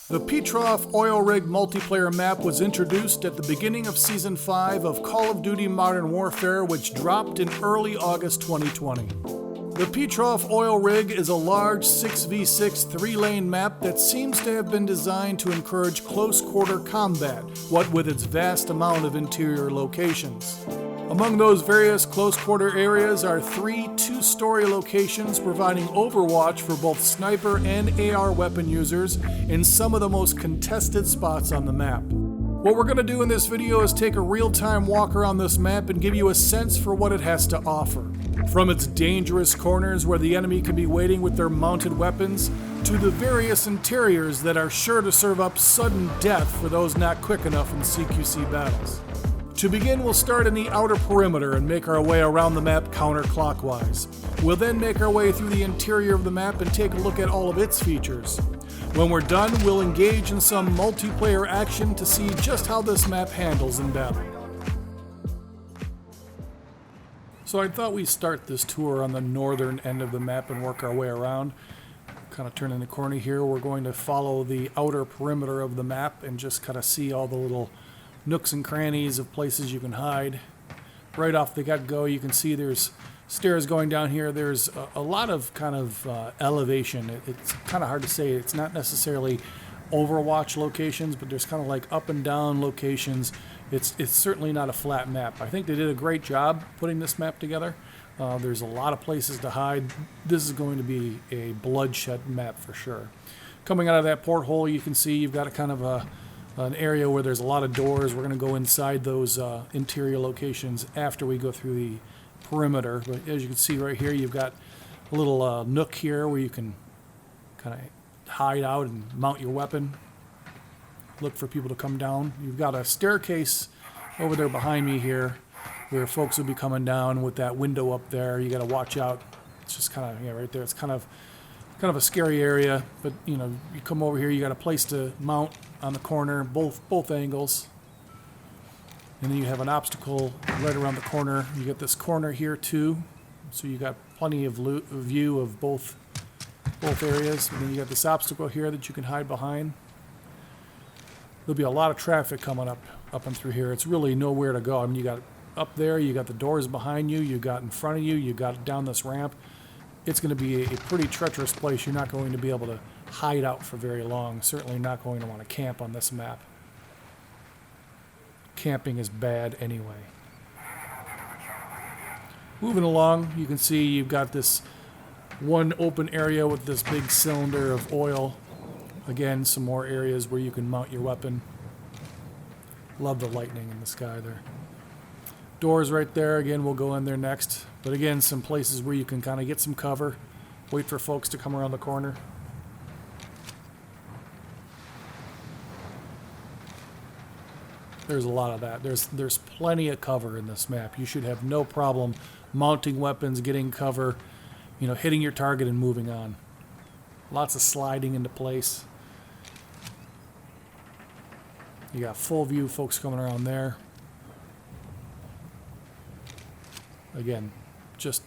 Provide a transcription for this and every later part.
The Petrov Oil Rig multiplayer map was introduced at the beginning of Season 5 of Call of Duty Modern Warfare, which dropped in early August 2020. The Petrov Oil Rig is a large 6v6 3-lane map that seems to have been designed to encourage close-quarter combat, what with its vast amount of interior locations. Among those various close-quarter areas are 3 two-story locations providing overwatch for both sniper and AR weapon users in some of the most contested spots on the map. What we're going to do in this video is take a real-time walk around this map and give you a sense for what it has to offer. From its dangerous corners where the enemy can be waiting with their mounted weapons, to the various interiors that are sure to serve up sudden death for those not quick enough in CQC battles. To begin, we'll start in the outer perimeter and make our way around the map counterclockwise. We'll then make our way through the interior of the map and take a look at all of its features. When we're done, we'll engage in some multiplayer action to see just how this map handles in battle. So I thought we'd start this tour on the northern end of the map and work our way around. Kind of turning the corner here, we're going to follow the outer perimeter of the map and just kind of see all the little nooks and crannies of places you can hide. Right off the get-go, you can see there's stairs going down here. There's a lot of kind of elevation. It's kind of hard to say. It's not necessarily Overwatch locations, but there's kind of like up and down locations. It's certainly not a flat map. I think they did a great job putting this map together. There's a lot of places to hide. This is going to be a bloodshed map for sure. Coming out of that porthole, you can see you've got a kind of an area where there's a lot of doors. We're going to go inside those interior locations after we go through the perimeter. But as you can see right here, you've got a little nook here where you can kind of hide out and mount your weapon. Look for people to come down. You've got a staircase over there behind me here where folks will be coming down with that window up there. You got to watch out. It's just kind of, yeah, right there. It's kind of a scary area, but you know, you come over here, you got a place to mount on the corner, both angles. And then you have an obstacle right around the corner. You get this corner here too, so you got plenty of view of both areas. And then you got this obstacle here that you can hide behind. There'll be a lot of traffic coming up and through here. It's really nowhere to go. I mean, you got up there, you got the doors behind you, you got in front of you, you got down this ramp. It's going to be a pretty treacherous place. You're not going to be able to hide out for very long. Certainly not going to want to camp on this map. Camping is bad anyway. Moving along, you can see you've got this one open area with this big cylinder of oil. Again, some more areas where you can mount your weapon. Love the lightning in the sky there. Doors right there. Again, we'll go in there next. But again, some places where you can kind of get some cover. Wait for folks to come around the corner. There's a lot of that. There's plenty of cover in this map. You should have no problem mounting weapons, getting cover, you know, hitting your target and moving on. Lots of sliding into place. You got full view folks coming around there. Again, just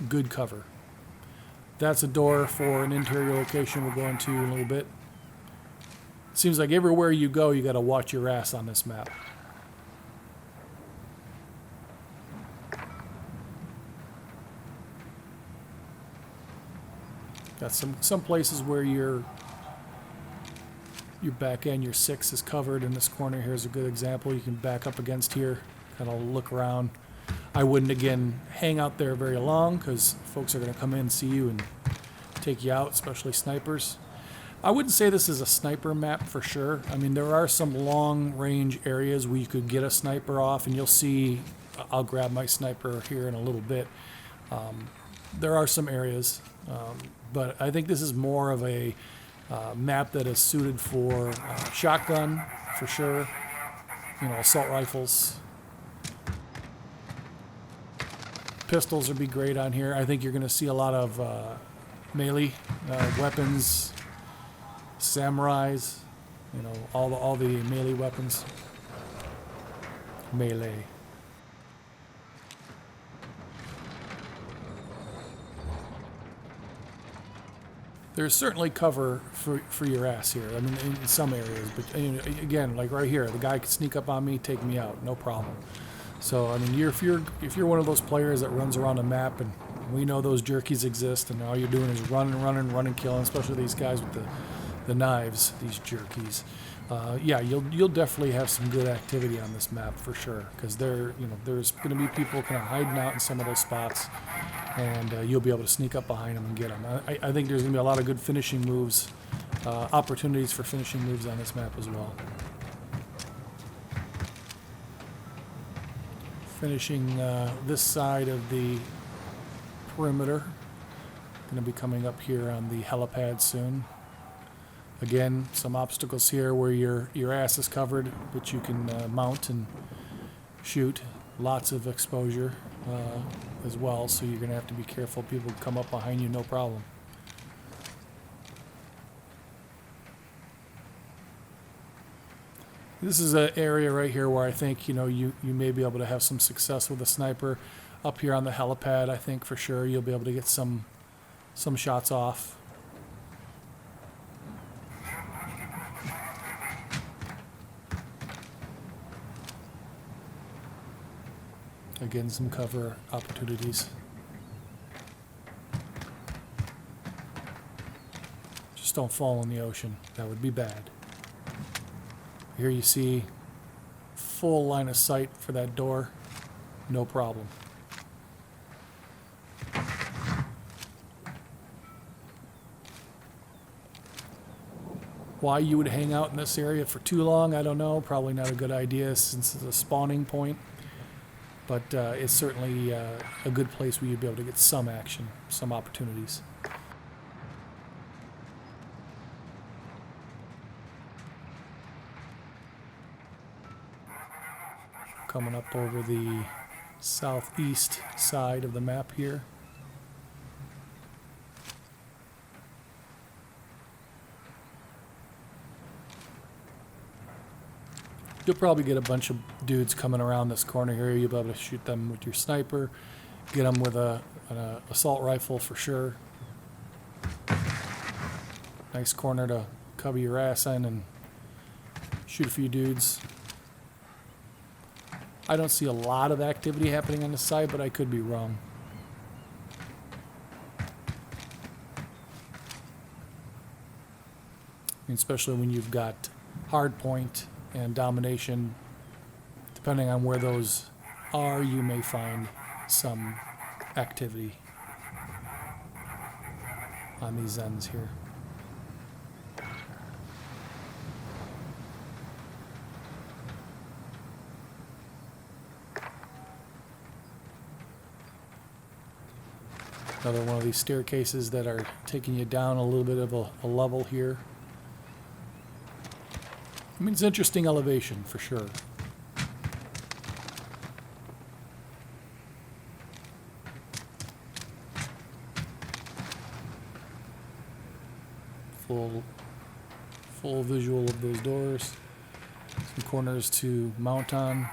good cover. That's a door for an interior location we'll go into in a little bit. Seems like everywhere you go, you got to watch your ass on this map. Got some places where your back end, your 6 is covered. In this corner here is a good example. You can back up against here, kind of look around. I wouldn't, again, hang out there very long because folks are going to come in and see you and take you out, especially snipers. I wouldn't say this is a sniper map for sure. I mean, there are some long-range areas where you could get a sniper off, and you'll see, I'll grab my sniper here in a little bit. There are some areas, but I think this is more of a map that is suited for shotgun, for sure, you know, assault rifles. Pistols would be great on here. I think you're going to see a lot of melee weapons, samurais, you know, all the melee weapons. Melee. There's certainly cover for your ass here. I mean, in some areas, but again, like right here, the guy could sneak up on me, take me out, no problem. So I mean, if you're one of those players that runs around a map, and we know those jerkies exist, and all you're doing is running, killing, especially these guys with the knives, these jerkies. Yeah, you'll definitely have some good activity on this map for sure, because there's going to be people kind of hiding out in some of those spots, and you'll be able to sneak up behind them and get them. I think there's going to be a lot of good finishing moves, opportunities for finishing moves on this map as well. Finishing this side of the perimeter. Going to be coming up here on the helipad soon. Again, some obstacles here where your ass is covered, but you can mount and shoot. Lots of exposure as well, so you're going to have to be careful. People come up behind you, no problem. This is an area right here where I think you may be able to have some success with a sniper. Up here on the helipad, I think for sure you'll be able to get some shots off. Again, some cover opportunities. Just don't fall in the ocean. That would be bad. Here you see full line of sight for that door. No problem. Why you would hang out in this area for too long, I don't know. Probably not a good idea since it's a spawning point. But it's certainly a good place where you'd be able to get some action, some opportunities. Coming up over the southeast side of the map here. You'll probably get a bunch of dudes coming around this corner here. You'll be able to shoot them with your sniper, get them with an assault rifle for sure. Nice corner to cover your ass in and shoot a few dudes. I don't see a lot of activity happening on this side, but I could be wrong. Especially when you've got hardpoint and domination, depending on where those are, you may find some activity on these ends here. Another one of these staircases that are taking you down a little bit of a level here. I mean, it's interesting elevation for sure. Full visual of those doors. Some corners to mount on.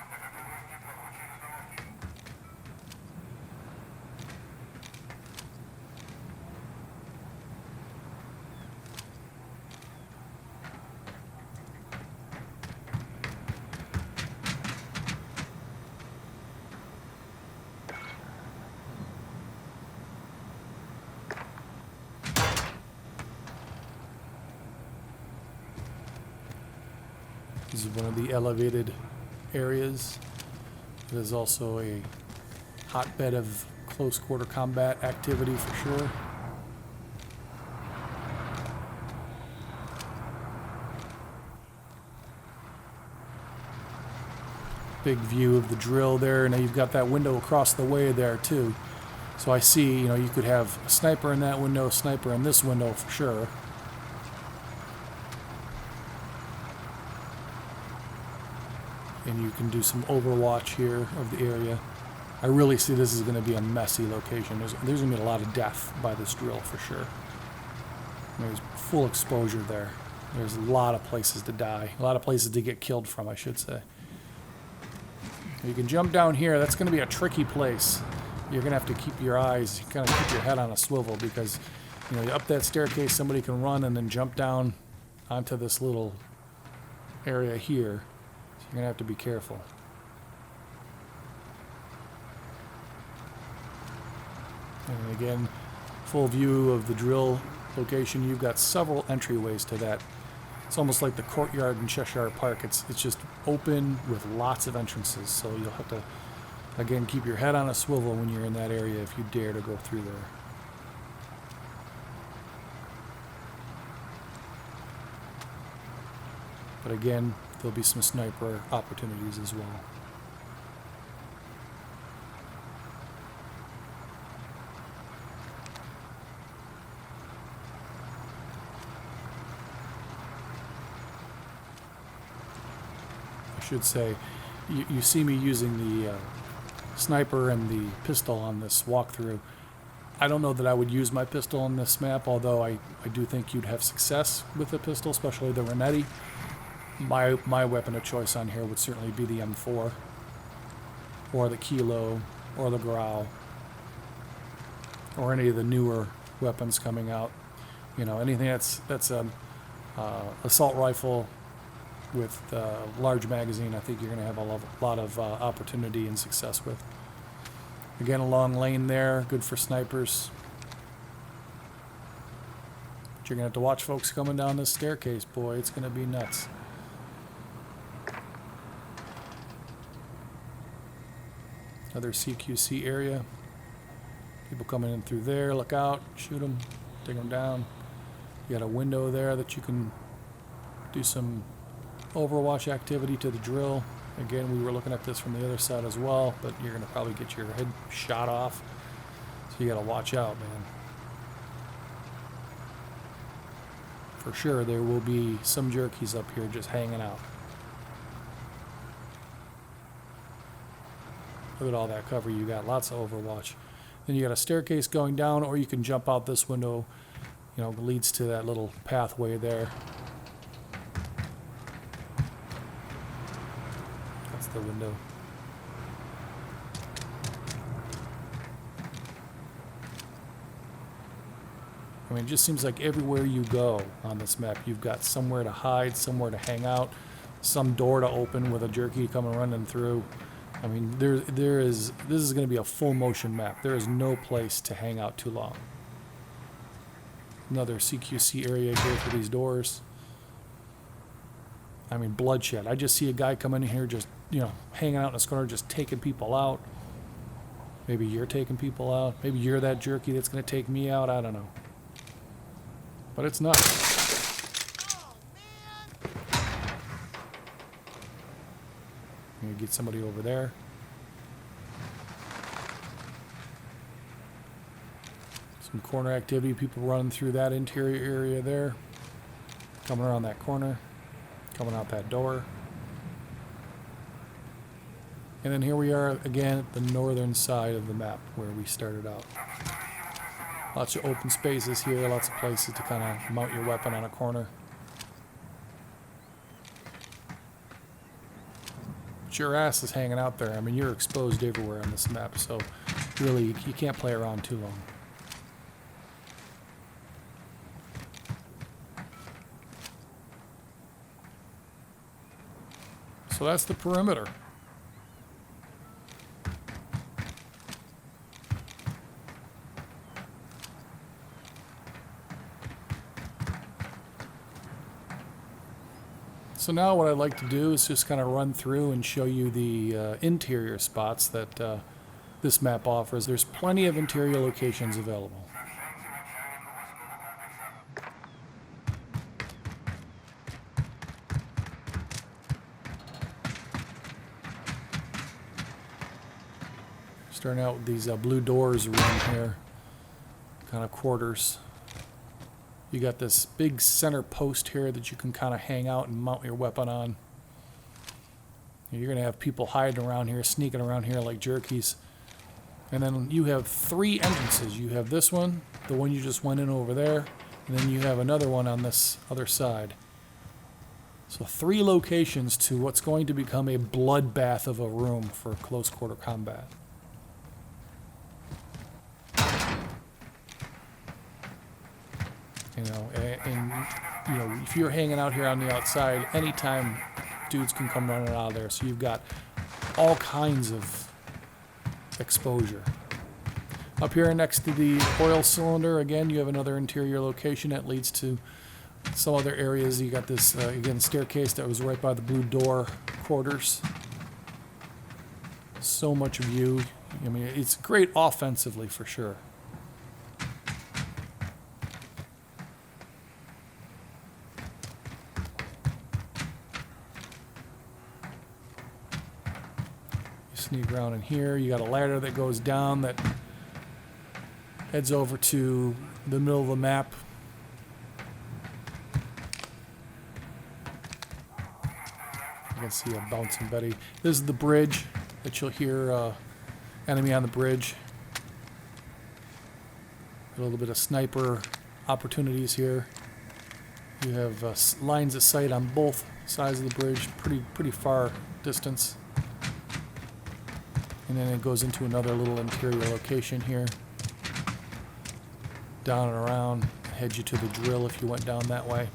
This is one of the elevated areas. There's also a hotbed of close quarter combat activity for sure. Big view of the drill there. Now you've got that window across the way there too. So I see, you could have a sniper in that window, a sniper in this window for sure. And you can do some overwatch here of the area. I really see this is going to be a messy location. There's going to be a lot of death by this drill for sure. There's full exposure there. There's a lot of places to die. A lot of places to get killed from, I should say. You can jump down here. That's going to be a tricky place. You're going to have to keep your eyes, kind of keep your head on a swivel, because You know, up that staircase, somebody can run and then jump down onto this little area here. So you're going to have to be careful. And again, full view of the drill location. You've got several entryways to that. It's almost like the courtyard in Cheshire Park. It's just open with lots of entrances. So you'll have to, again, keep your head on a swivel when you're in that area if you dare to go through there. But again, there'll be some sniper opportunities as well. I should say, you see me using the sniper and the pistol on this walkthrough. I don't know that I would use my pistol on this map, although I do think you'd have success with the pistol, especially the Renetti. My weapon of choice on here would certainly be the M4, or the Kilo, or the Grau, or any of the newer weapons coming out. You know, anything that's an assault rifle with a large magazine, I think you're going to have a lot of opportunity and success with. Again, a long lane there, good for snipers. But you're going to have to watch folks coming down this staircase, boy. It's going to be nuts. Another CQC area. People coming in through there. Look out. Shoot them. Take them down. You got a window there that you can do some overwatch activity to the drill. Again, we were looking at this from the other side as well, but you're going to probably get your head shot off. So you got to watch out, man. For sure, there will be some jerkies up here just hanging out. Look at all that cover you got. Lots of overwatch. Then you got a staircase going down, or you can jump out this window. You know, leads to that little pathway there. That's the window. I mean, it just seems like everywhere you go on this map, you've got somewhere to hide, somewhere to hang out, some door to open with a jerky coming running through. I mean, this is going to be a full motion map. There is no place to hang out too long. Another CQC area here for these doors. I mean, bloodshed. I just see a guy come in here just, you know, hanging out in this corner, just taking people out. Maybe you're taking people out. Maybe you're that jerky that's going to take me out. I don't know. But it's nuts. I'm gonna get somebody over there. Some corner activity, people running through that interior area there. Coming around that corner. Coming out that door. And then here we are again at the northern side of the map where we started out. Lots of open spaces here, lots of places to kind of mount your weapon on a corner. But your ass is hanging out there. I mean, you're exposed everywhere on this map, so really you can't play around too long. So that's the perimeter. So now what I'd like to do is just kind of run through and show you the interior spots that this map offers. There's plenty of interior locations available. Starting out with these blue doors around here, kind of quarters. You got this big center post here that you can kind of hang out and mount your weapon on. You're going to have people hiding around here, sneaking around here like jerkies. And then you have 3 entrances. You have this one, the one you just went in over there, and then you have another one on this other side. So 3 locations to what's going to become a bloodbath of a room for close quarter combat. You know, and you know, if you're hanging out here on the outside, anytime dudes can come running out of there. So you've got all kinds of exposure. Up here next to the oil cylinder, again, you have another interior location that leads to some other areas. You got this, again, staircase that was right by the blue door quarters. So much view. I mean, it's great offensively for sure. You sneak around in here. You got a ladder that goes down that heads over to the middle of the map. You can see a bouncing Betty. This is the bridge that you'll hear enemy on the bridge. A little bit of sniper opportunities here. You have lines of sight on both sides of the bridge, pretty far distance. And then it goes into another little interior location here. Down and around, head you to the drill if you went down that way.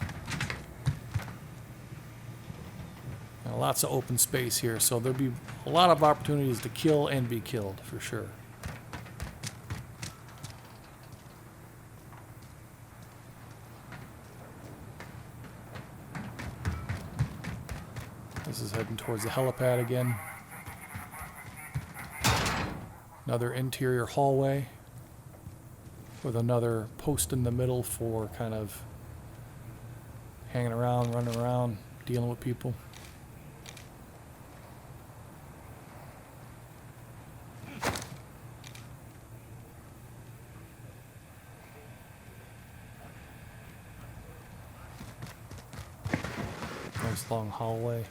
Now, lots of open space here, so there'll be a lot of opportunities to kill and be killed for sure. This is heading towards the helipad again. Another interior hallway with another post in the middle for kind of hanging around, running around, dealing with people. Nice long hallway.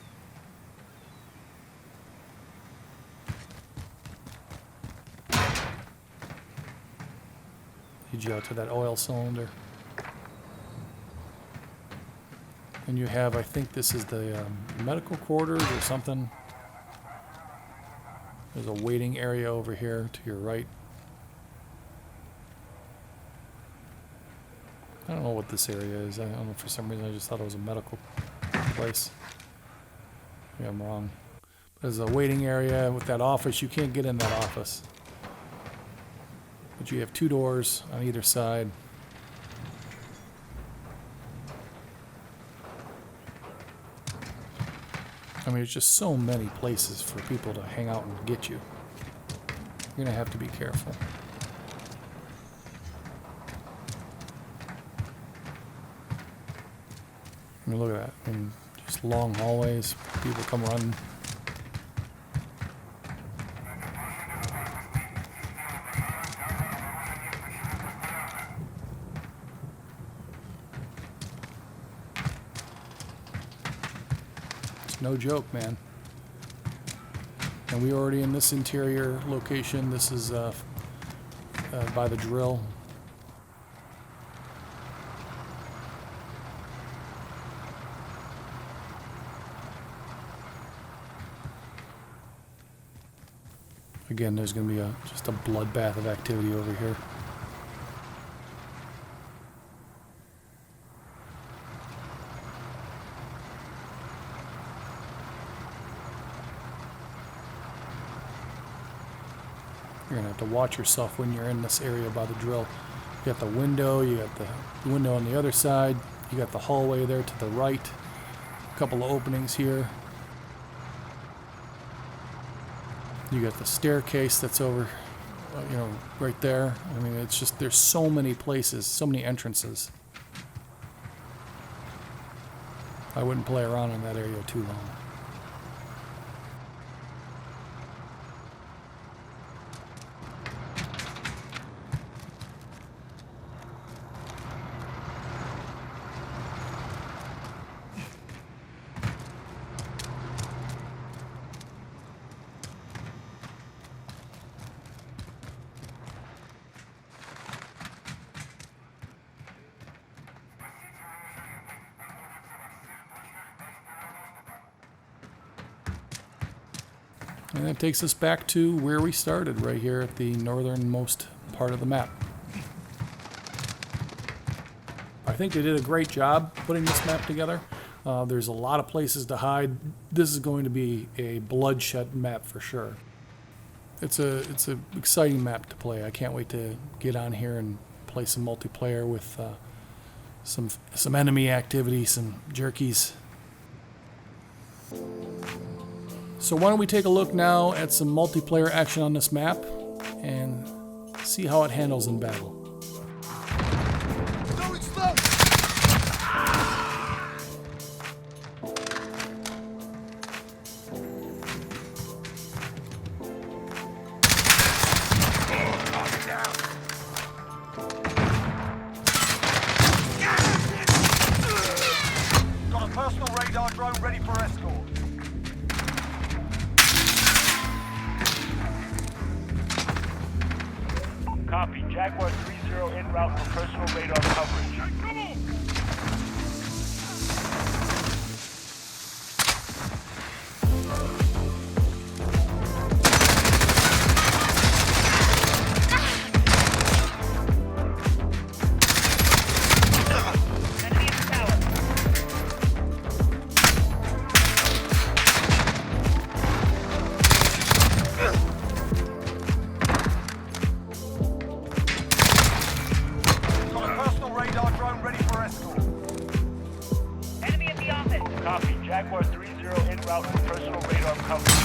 Leads you out to that oil cylinder. And you have, I think this is the medical quarters or something. There's a waiting area over here to your right. I don't know what this area is. I don't know, for some reason I just thought it was a medical place. Maybe I'm wrong. There's a waiting area with that office. You can't get in that office. But you have two doors on either side. I mean, there's just so many places for people to hang out and get you. You're going to have to be careful. I mean, look at that. I mean, just long hallways. People come running. It's no joke, man. And we're already in this interior location. This is by the drill. Again, there's going to be just a bloodbath of activity over here. You're going to have to watch yourself when you're in this area by the drill. You got the window, you got the window on the other side, you got the hallway there to the right, a couple of openings here. You got the staircase that's over, right there. I mean, it's just, there's so many places, so many entrances. I wouldn't play around in that area too long. And that takes us back to where we started, right here at the northernmost part of the map. By I think they did a great job putting this map together. There's a lot of places to hide. This is going to be a bloodshed map for sure. It's a exciting map to play. I can't wait to get on here and play some multiplayer with some enemy activity, some jerkies. So why don't we take a look now at some multiplayer action on this map and see how it handles in battle. Going slow. Got a personal radar drone ready for escort. Copy. Jaguar 3-0 en route for personal radar coverage. Come on! Enemy in the tower. Got a personal radar drone ready for escort. Enemy in the office. Copy. Jaguar 3-0 en route for personal radar coverage.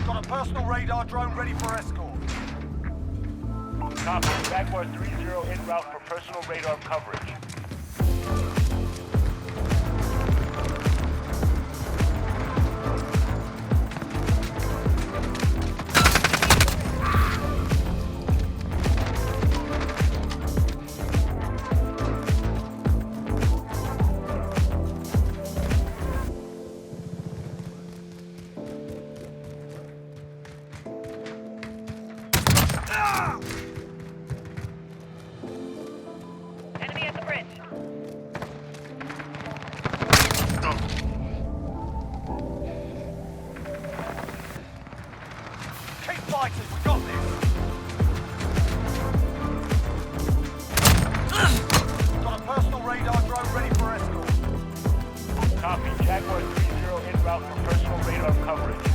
Got a personal radar drone ready for escort. Copy. Jaguar 3-0 en route for personal radar coverage. Enemy at the bridge. Keep fighting, we got this. Got a personal radar drone ready for escort. Copy. Jaguar 3-0 en route for personal radar coverage.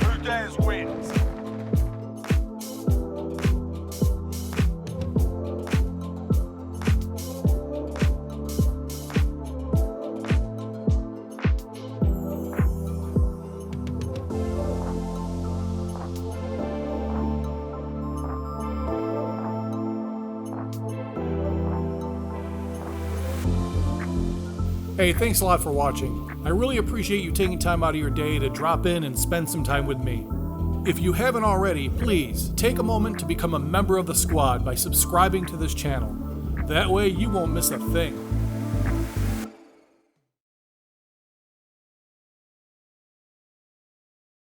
Who dares wins? Hey, thanks a lot for watching. I really appreciate you taking time out of your day to drop in and spend some time with me. If you haven't already, please take a moment to become a member of the squad by subscribing to this channel. That way you won't miss a thing.